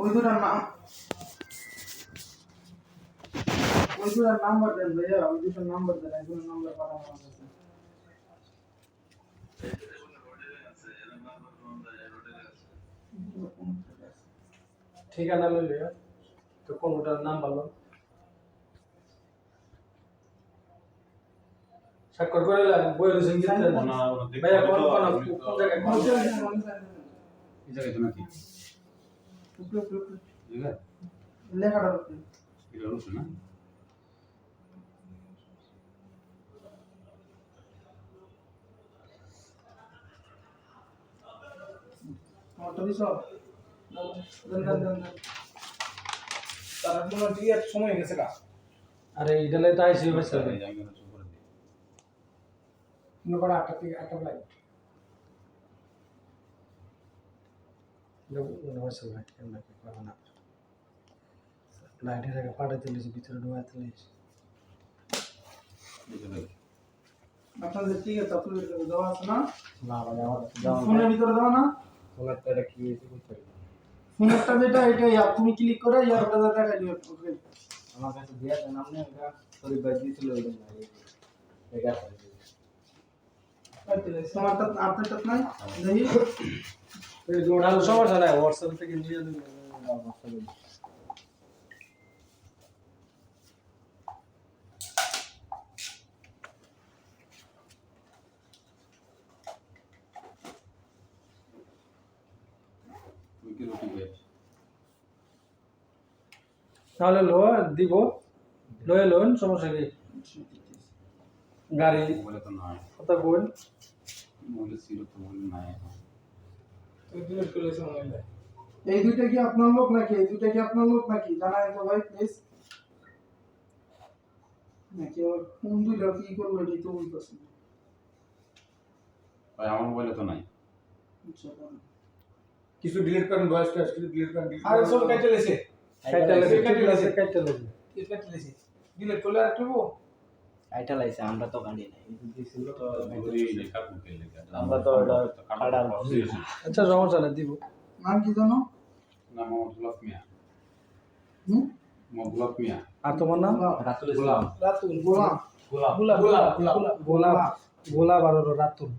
ওই দুটার নাম ওই দুটার নাম্বার দেন ভাইয়া, ওই দুটার নাম্বার দেন, একজনের নাম্বার পাঠানো আছে। ঠিকানা লইলে তো কোনটার নাম বলো, স্বাক্ষর করে বইয়ের সঙ্গীত ভাইয়া কোন জায়গায় এই জায়গায় তো নাকি লেখাটা এটা হচ্ছে না আমারটা দিছো দেন দেন দেন তার কোনো দিয়ে সময় গেছে কা। আরে ইডালে তো আইসি বসে এই জায়গাটা চুপ করে দিই নকর 8টা থেকে 8টা লাইট বসে ভাই কেমন কি করব না লাইটের আগে পাঠাতে লিছি ভিতরে ঢোকাতে লিছি এই জায়গায় আপনাদের ঠিক আছে, আপনাদের কাছে দেওয়া আছে না? না ভাই আমার যাও ফোনের ভিতরে দাও না, ফোনটা এটা কি হইছে বুঝতে পারি ফোনেরটা যেটা এটা তুমি ক্লিক করে ইয়ারটা দেখা দিও। ওকে আমার কাছে দিয়া দেন আপনি এটা সরি ভাই দিছিল ওই দিন ভাই এটা তোমারটা আপনারটা নাই দেখি এই জোড়াল সমস্যা নাই WhatsApp থেকে নিয়ে দেব তুই কি রুটি বেশ তাহলে লো দিব লয়ে লোন সমস্যা কি গাড়ি মোবাইলে তো নাই কথা কোন মোবাইলে ছিল তো মোবাইলে নাই এখন এই ডিলিট করে দিয়েছে মোবাইলে। এই দুইটা কি আপনার লোক নাকি? এই দুইটা কি আপনার লোক নাকি জানাই তো ভাই প্লিজ। নাকি ওর কোন দুইটা কি করলো এটাই তো বুঝতেছি না। ভাই আমার মোবাইলে তো নাই আচ্ছা বলেন। কিছু ডিলিট করেন, ভয়েস টাস কিছু ডিলিট করেন। আরে সব কেটে লেছে, কাইটা লাগে ডিলিট করলে আর একটু আইটা লাইছে আমরা তো গাড়ি নাই দিছিল তো ওই লেখা করতে লেখা আমরা তো ওটা কাটা আচ্ছা সমস্যা নাই দিব নাম কি জানো? নাম মোহাম্মদ গোলাপ মিয়া হুম মোহাম্মদ গোলাপ মিয়া আর তোমার নাম রাতুল ইসলাম রাতুল গোলাম গোলাপ গোলাপ গোলাপ গোলাপ গোলাপ আর রাতুল